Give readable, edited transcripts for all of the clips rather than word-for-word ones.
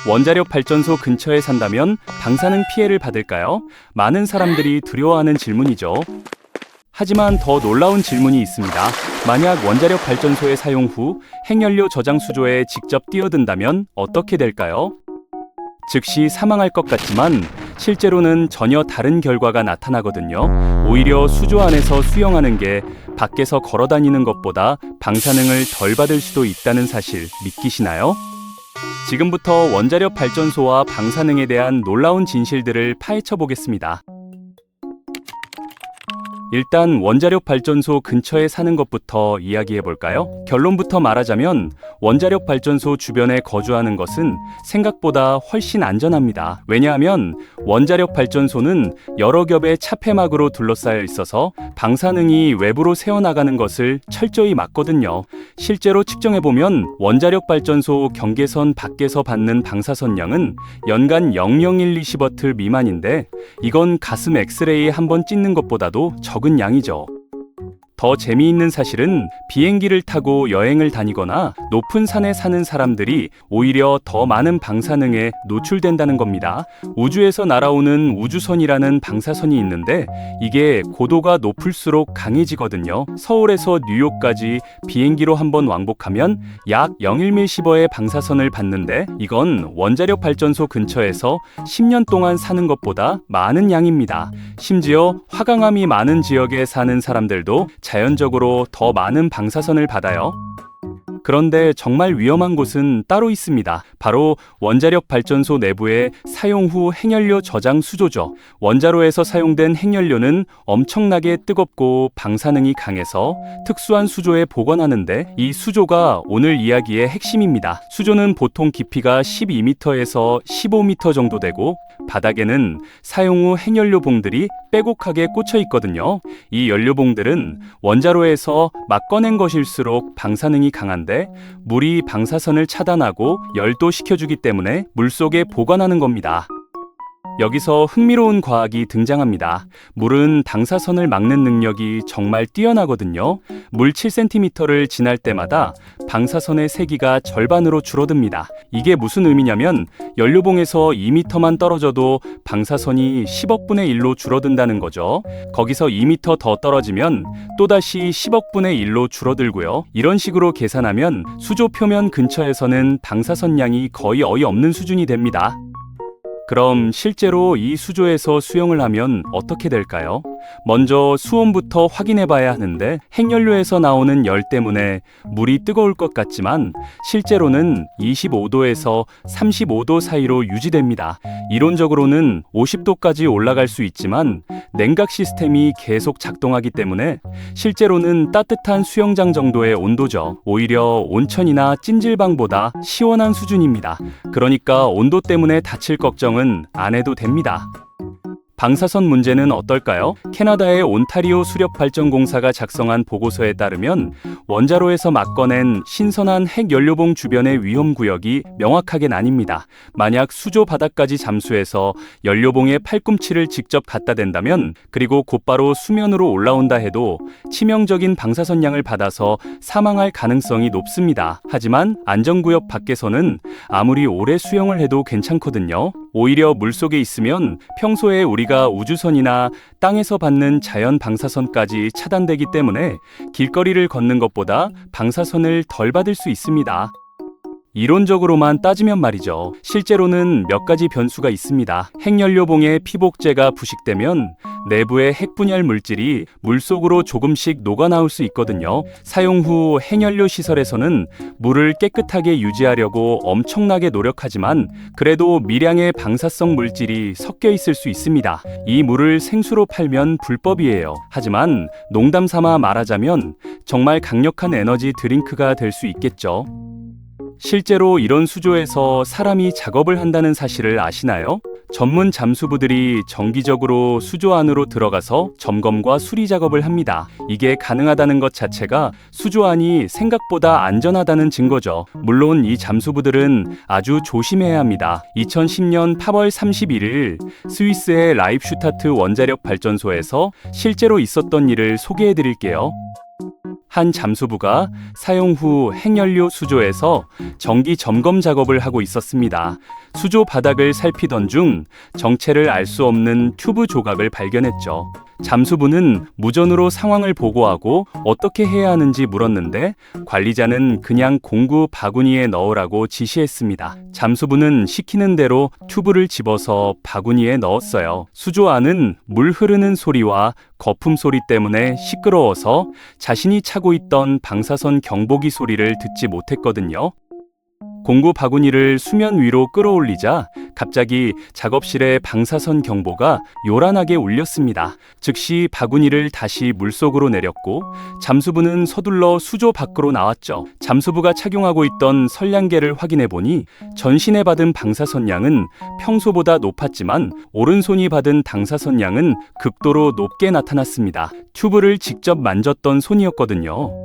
원자력 발전소 근처에 산다면 방사능 피해를 받을까요? 많은 사람들이 두려워하는 질문이죠. 하지만 더 놀라운 질문이 있습니다. 만약 원자력 발전소의 사용 후 핵연료 저장 수조에 직접 뛰어든다면 어떻게 될까요? 즉시 사망할 것 같지만 실제로는 전혀 다른 결과가 나타나거든요. 오히려 수조 안에서 수영하는 게 밖에서 걸어 다니는 것보다 방사능을 덜 받을 수도 있다는 사실 믿기시나요? 지금부터 원자력 발전소와 방사능에 대한 놀라운 진실들을 파헤쳐 보겠습니다. 일단 원자력 발전소 근처에 사는 것부터 이야기해 볼까요? 결론부터 말하자면 원자력 발전소 주변에 거주하는 것은 생각보다 훨씬 안전합니다. 왜냐하면 원자력 발전소는 여러 겹의 차폐막으로 둘러싸여 있어서 방사능이 외부로 새어나가는 것을 철저히 막거든요. 실제로 측정해 보면 원자력 발전소 경계선 밖에서 받는 방사선량은 연간 0.012시버트 미만인데 이건 가슴 엑스레이 한 번 찍는 것보다도 적은 양이죠. 더 재미있는 사실은 비행기를 타고 여행을 다니거나 높은 산에 사는 사람들이 오히려 더 많은 방사능에 노출된다는 겁니다. 우주에서 날아오는 우주선이라는 방사선이 있는데 이게 고도가 높을수록 강해지거든요. 서울에서 뉴욕까지 비행기로 한번 왕복하면 약 0.1mS의 방사선을 받는데 이건 원자력 발전소 근처에서 10년 동안 사는 것보다 많은 양입니다. 심지어 화강암이 많은 지역에 사는 사람들도 자연적으로 더 많은 방사선을 받아요. 그런데 정말 위험한 곳은 따로 있습니다. 바로 원자력 발전소 내부의 사용 후 핵연료 저장 수조죠. 원자로에서 사용된 핵연료는 엄청나게 뜨겁고 방사능이 강해서 특수한 수조에 보관하는데 이 수조가 오늘 이야기의 핵심입니다. 수조는 보통 깊이가 12m에서 15m 정도 되고 바닥에는 사용 후 핵연료 봉들이 빼곡하게 꽂혀 있거든요. 이 연료봉들은 원자로에서 막 꺼낸 것일수록 방사능이 강한데 물이 방사선을 차단하고 열도시켜주기 때문에 물속에 보관하는 겁니다. 여기서 흥미로운 과학이 등장합니다. 물은 방사선을 막는 능력이 정말 뛰어나거든요. 물 7cm를 지날 때마다 방사선의 세기가 절반으로 줄어듭니다. 이게 무슨 의미냐면 연료봉에서 2m만 떨어져도 방사선이 10억분의 1로 줄어든다는 거죠. 거기서 2m 더 떨어지면 또다시 10억분의 1로 줄어들고요. 이런 식으로 계산하면 수조 표면 근처에서는 방사선 양이 거의 없는 수준이 됩니다. 그럼 실제로 이 수조에서 수영을 하면 어떻게 될까요? 먼저 수온부터 확인해 봐야 하는데 핵연료에서 나오는 열 때문에 물이 뜨거울 것 같지만 실제로는 25도에서 35도 사이로 유지됩니다. 이론적으로는 50도까지 올라갈 수 있지만 냉각 시스템이 계속 작동하기 때문에 실제로는 따뜻한 수영장 정도의 온도죠. 오히려 온천이나 찜질방보다 시원한 수준입니다. 그러니까 온도 때문에 다칠 걱정은 안 해도 됩니다. 방사선 문제는 어떨까요? 캐나다의 온타리오 수력발전공사가 작성한 보고서에 따르면 원자로에서 막 꺼낸 신선한 핵연료봉 주변의 위험구역이 명확하게 나뉩니다. 만약 수조 바닥까지 잠수해서 연료봉에 팔꿈치를 직접 갖다 댄다면 그리고 곧바로 수면으로 올라온다 해도 치명적인 방사선량을 받아서 사망할 가능성이 높습니다. 하지만 안전구역 밖에서는 아무리 오래 수영을 해도 괜찮거든요. 오히려 물속에 있으면 평소에 우리가 우주선이나 땅에서 받는 자연 방사선까지 차단되기 때문에 길거리를 걷는 것보다 방사선을 덜 받을 수 있습니다. 이론적으로만 따지면 말이죠. 실제로는 몇 가지 변수가 있습니다. 핵연료봉의 피복제가 부식되면 내부의 핵분열 물질이 물속으로 조금씩 녹아나올 수 있거든요. 사용 후 핵연료 시설에서는 물을 깨끗하게 유지하려고 엄청나게 노력하지만 그래도 미량의 방사성 물질이 섞여 있을 수 있습니다. 이 물을 생수로 팔면 불법이에요. 하지만 농담 삼아 말하자면 정말 강력한 에너지 드링크가 될 수 있겠죠. 실제로 이런 수조에서 사람이 작업을 한다는 사실을 아시나요? 전문 잠수부들이 정기적으로 수조 안으로 들어가서 점검과 수리 작업을 합니다. 이게 가능하다는 것 자체가 수조 안이 생각보다 안전하다는 증거죠. 물론 이 잠수부들은 아주 조심해야 합니다. 2010년 8월 31일 스위스의 라입슈타트 원자력 발전소에서 실제로 있었던 일을 소개해 드릴게요. 한 잠수부가 사용 후 핵연료 수조에서 정기 점검 작업을 하고 있었습니다. 수조 바닥을 살피던 중 정체를 알 수 없는 튜브 조각을 발견했죠. 잠수부는 무전으로 상황을 보고하고 어떻게 해야 하는지 물었는데 관리자는 그냥 공구 바구니에 넣으라고 지시했습니다. 잠수부는 시키는 대로 튜브를 집어서 바구니에 넣었어요. 수조 안은 물 흐르는 소리와 거품 소리 때문에 시끄러워서 자신이 차고 있던 방사선 경보기 소리를 듣지 못했거든요. 공구 바구니를 수면 위로 끌어올리자 갑자기 작업실의 방사선 경보가 요란하게 울렸습니다. 즉시 바구니를 다시 물속으로 내렸고 잠수부는 서둘러 수조 밖으로 나왔죠. 잠수부가 착용하고 있던 선량계를 확인해 보니 전신에 받은 방사선 양은 평소보다 높았지만 오른손이 받은 방사선 양은 극도로 높게 나타났습니다. 튜브를 직접 만졌던 손이었거든요.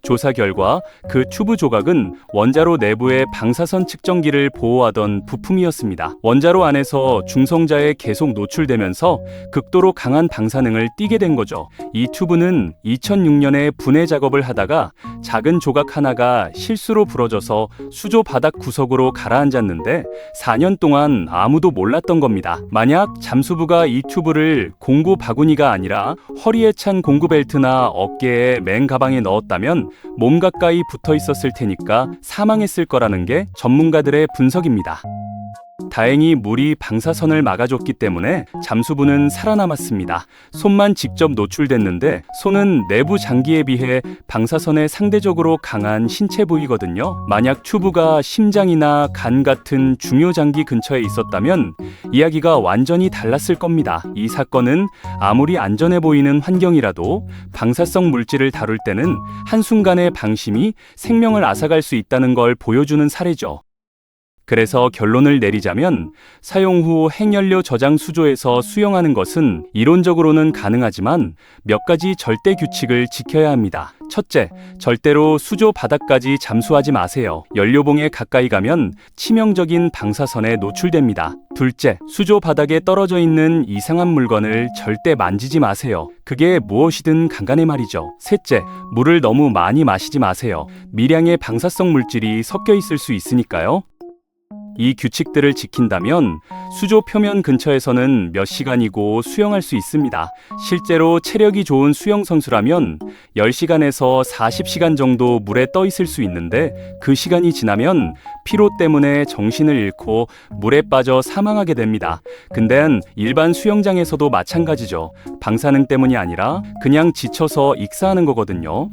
조사 결과 그 튜브 조각은 원자로 내부의 방사선 측정기를 보호하던 부품이었습니다. 원자로 안에서 중성자에 계속 노출되면서 극도로 강한 방사능을 띠게 된 거죠. 이 튜브는 2006년에 분해 작업을 하다가 작은 조각 하나가 실수로 부러져서 수조 바닥 구석으로 가라앉았는데 4년 동안 아무도 몰랐던 겁니다. 만약 잠수부가 이 튜브를 공구 바구니가 아니라 허리에 찬 공구 벨트나 어깨에 맨 가방에 넣었다면 몸 가까이 붙어 있었을 테니까 사망했을 거라는 게 전문가들의 분석입니다. 다행히 물이 방사선을 막아줬기 때문에 잠수부는 살아남았습니다. 손만 직접 노출됐는데 손은 내부 장기에 비해 방사선에 상대적으로 강한 신체 부위거든요. 만약 튜브가 심장이나 간 같은 중요 장기 근처에 있었다면 이야기가 완전히 달랐을 겁니다. 이 사건은 아무리 안전해 보이는 환경이라도 방사성 물질을 다룰 때는 한순간의 방심이 생명을 앗아갈 수 있다는 걸 보여주는 사례죠. 그래서 결론을 내리자면 사용 후 핵연료 저장 수조에서 수영하는 것은 이론적으로는 가능하지만 몇 가지 절대 규칙을 지켜야 합니다. 첫째, 절대로 수조 바닥까지 잠수하지 마세요. 연료봉에 가까이 가면 치명적인 방사선에 노출됩니다. 둘째, 수조 바닥에 떨어져 있는 이상한 물건을 절대 만지지 마세요. 그게 무엇이든 간간에 말이죠. 셋째, 물을 너무 많이 마시지 마세요. 미량의 방사성 물질이 섞여 있을 수 있으니까요. 이 규칙들을 지킨다면 수조 표면 근처에서는 몇 시간이고 수영할 수 있습니다. 실제로 체력이 좋은 수영 선수라면 10시간에서 40시간 정도 물에 떠 있을 수 있는데 그 시간이 지나면 피로 때문에 정신을 잃고 물에 빠져 사망하게 됩니다. 근데 일반 수영장에서도 마찬가지죠. 방사능 때문이 아니라 그냥 지쳐서 익사하는 거거든요.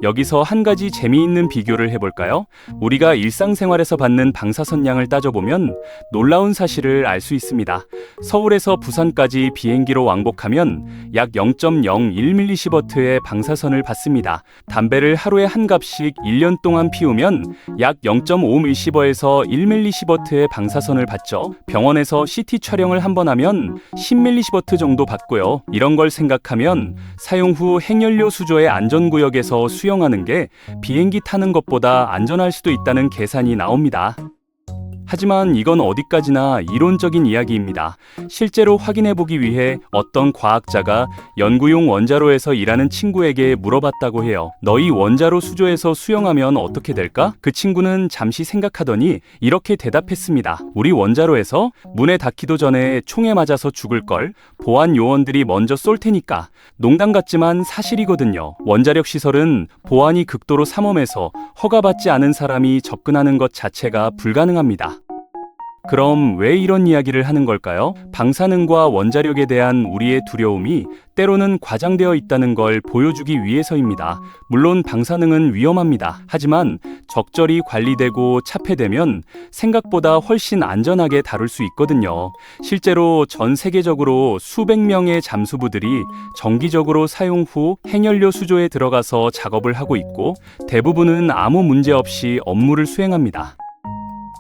여기서 한 가지 재미있는 비교를 해볼까요? 우리가 일상생활에서 받는 방사선 양을 따져보면 놀라운 사실을 알 수 있습니다. 서울에서 부산까지 비행기로 왕복하면 약 0.01mS의 방사선을 받습니다. 담배를 하루에 한 갑씩 1년 동안 피우면 약 0.5mS에서 1mS의 방사선을 받죠. 병원에서 CT 촬영을 한 번 하면 10mS 정도 받고요. 이런 걸 생각하면 사용 후 핵연료 수조의 안전구역에서 수영하는 게 비행기 타는 것보다 안전할 수도 있다는 계산이 나옵니다. 하지만 이건 어디까지나 이론적인 이야기입니다. 실제로 확인해보기 위해 어떤 과학자가 연구용 원자로에서 일하는 친구에게 물어봤다고 해요. 너희 원자로 수조에서 수영하면 어떻게 될까? 그 친구는 잠시 생각하더니 이렇게 대답했습니다. 우리 원자로에서 문에 닿기도 전에 총에 맞아서 죽을걸. 보안 요원들이 먼저 쏠 테니까. 농담 같지만 사실이거든요. 원자력 시설은 보안이 극도로 삼엄해서 허가받지 않은 사람이 접근하는 것 자체가 불가능합니다. 그럼 왜 이런 이야기를 하는 걸까요? 방사능과 원자력에 대한 우리의 두려움이 때로는 과장되어 있다는 걸 보여주기 위해서입니다. 물론 방사능은 위험합니다. 하지만 적절히 관리되고 차폐되면 생각보다 훨씬 안전하게 다룰 수 있거든요. 실제로 전 세계적으로 수백 명의 잠수부들이 정기적으로 사용 후 핵연료 수조에 들어가서 작업을 하고 있고 대부분은 아무 문제 없이 업무를 수행합니다.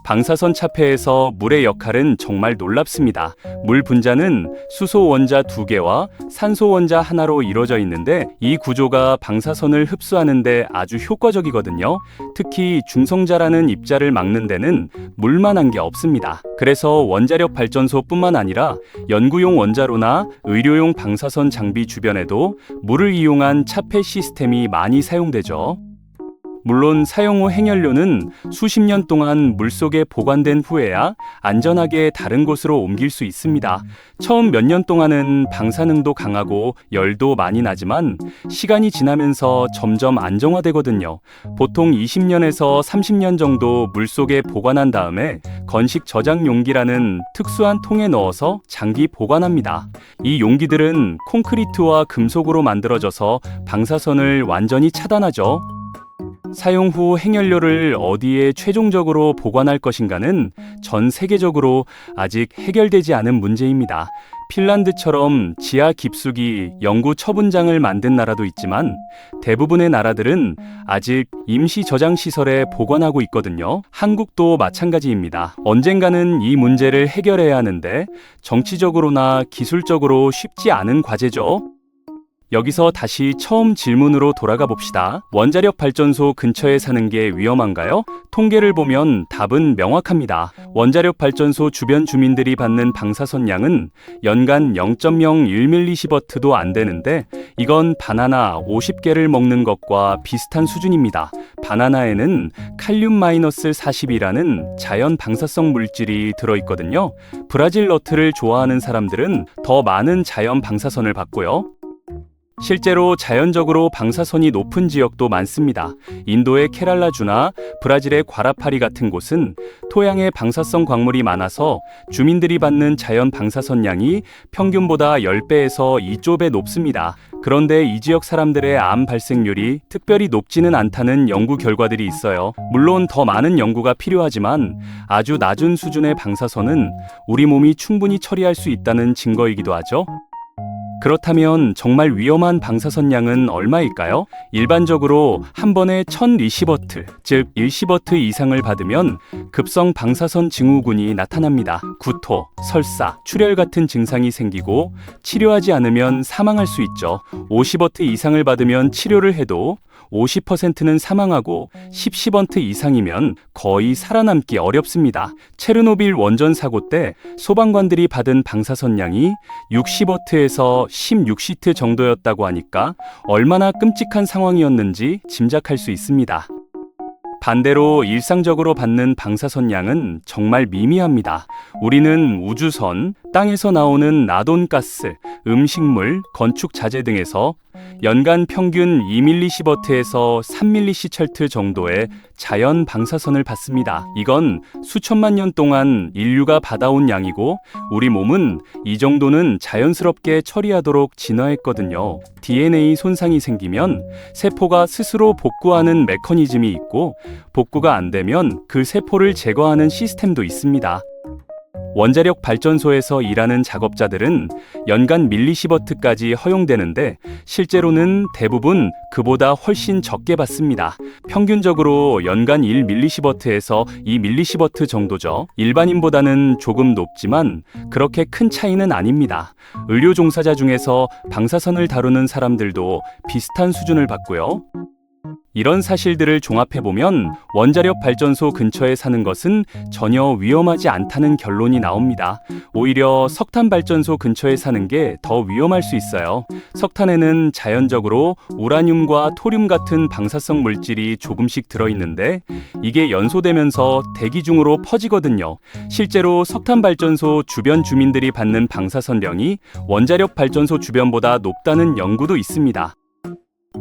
방사선 차폐에서 물의 역할은 정말 놀랍습니다. 물 분자는 수소 원자 2개와 산소 원자 하나로 이루어져 있는데 이 구조가 방사선을 흡수하는데 아주 효과적이거든요. 특히 중성자라는 입자를 막는 데는 물만한 게 없습니다. 그래서 원자력 발전소뿐만 아니라 연구용 원자로나 의료용 방사선 장비 주변에도 물을 이용한 차폐 시스템이 많이 사용되죠. 물론 사용 후 행연료는 수십 년 동안 물속에 보관된 후에야 안전하게 다른 곳으로 옮길 수 있습니다. 처음 몇 년 동안은 방사능도 강하고 열도 많이 나지만 시간이 지나면서 점점 안정화되거든요. 보통 20년에서 30년 정도 물속에 보관한 다음에 건식 저장 용기라는 특수한 통에 넣어서 장기 보관합니다. 이 용기들은 콘크리트와 금속으로 만들어져서 방사선을 완전히 차단하죠. 사용 후 행연료를 어디에 최종적으로 보관할 것인가는 전 세계적으로 아직 해결되지 않은 문제입니다. 핀란드처럼 지하 깊숙이 연구 처분장을 만든 나라도 있지만 대부분의 나라들은 아직 임시 저장 시설에 보관하고 있거든요. 한국도 마찬가지입니다. 언젠가는 이 문제를 해결해야 하는데 정치적으로나 기술적으로 쉽지 않은 과제죠. 여기서 다시 처음 질문으로 돌아가 봅시다. 원자력 발전소 근처에 사는 게 위험한가요? 통계를 보면 답은 명확합니다. 원자력 발전소 주변 주민들이 받는 방사선 양은 연간 0.01mS도 안 되는데 이건 바나나 50개를 먹는 것과 비슷한 수준입니다. 바나나에는 칼륨-40이라는 자연 방사성 물질이 들어있거든요. 브라질 너트를 좋아하는 사람들은 더 많은 자연 방사선을 받고요. 실제로 자연적으로 방사선이 높은 지역도 많습니다. 인도의 케랄라주나 브라질의 과라파리 같은 곳은 토양에 방사성 광물이 많아서 주민들이 받는 자연 방사선 양이 평균보다 10배에서 2조 높습니다. 그런데 이 지역 사람들의 암 발생률이 특별히 높지는 않다는 연구 결과들이 있어요. 물론 더 많은 연구가 필요하지만 아주 낮은 수준의 방사선은 우리 몸이 충분히 처리할 수 있다는 증거이기도 하죠. 그렇다면 정말 위험한 방사선 양은 얼마일까요? 일반적으로 한 번에 1000리시버트, 즉 1시버트 이상을 받으면 급성 방사선 증후군이 나타납니다. 구토, 설사, 출혈 같은 증상이 생기고 치료하지 않으면 사망할 수 있죠. 50버트 이상을 받으면 치료를 해도 50%는 사망하고 10시버트 이상이면 거의 살아남기 어렵습니다. 체르노빌 원전 사고 때 소방관들이 받은 방사선 양이 60버트에서 16시트 정도였다고 하니까 얼마나 끔찍한 상황이었는지 짐작할 수 있습니다. 반대로 일상적으로 받는 방사선 양은 정말 미미합니다. 우리는 우주선, 땅에서 나오는 라돈가스, 음식물, 건축 자재 등에서 연간 평균 2mS에서 3mS 정도의 자연 방사선을 받습니다. 이건 수천만 년 동안 인류가 받아온 양이고 우리 몸은 이 정도는 자연스럽게 처리하도록 진화했거든요. DNA 손상이 생기면 세포가 스스로 복구하는 메커니즘이 있고 복구가 안 되면 그 세포를 제거하는 시스템도 있습니다. 원자력 발전소에서 일하는 작업자들은 연간 밀리시버트까지 허용되는데 실제로는 대부분 그보다 훨씬 적게 받습니다. 평균적으로 연간 1mS에서 2mS 정도죠. 일반인보다는 조금 높지만 그렇게 큰 차이는 아닙니다. 의료 종사자 중에서 방사선을 다루는 사람들도 비슷한 수준을 받고요. 이런 사실들을 종합해보면 원자력 발전소 근처에 사는 것은 전혀 위험하지 않다는 결론이 나옵니다. 오히려 석탄 발전소 근처에 사는 게 더 위험할 수 있어요. 석탄에는 자연적으로 우라늄과 토륨 같은 방사성 물질이 조금씩 들어있는데 이게 연소되면서 대기 중으로 퍼지거든요. 실제로 석탄 발전소 주변 주민들이 받는 방사선량이 원자력 발전소 주변보다 높다는 연구도 있습니다.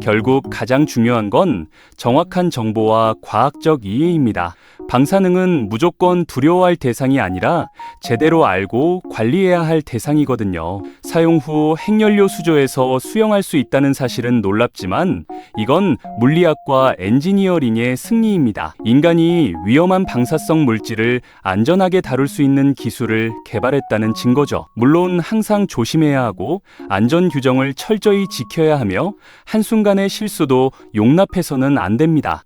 결국 가장 중요한 건 정확한 정보와 과학적 이해입니다. 방사능은 무조건 두려워할 대상이 아니라 제대로 알고 관리해야 할 대상이거든요. 사용 후 핵연료 수조에서 수영할 수 있다는 사실은 놀랍지만 이건 물리학과 엔지니어링의 승리입니다. 인간이 위험한 방사성 물질을 안전하게 다룰 수 있는 기술을 개발했다는 증거죠. 물론 항상 조심해야 하고 안전 규정을 철저히 지켜야 하며 한순간의 실수도 용납해서는 안 됩니다.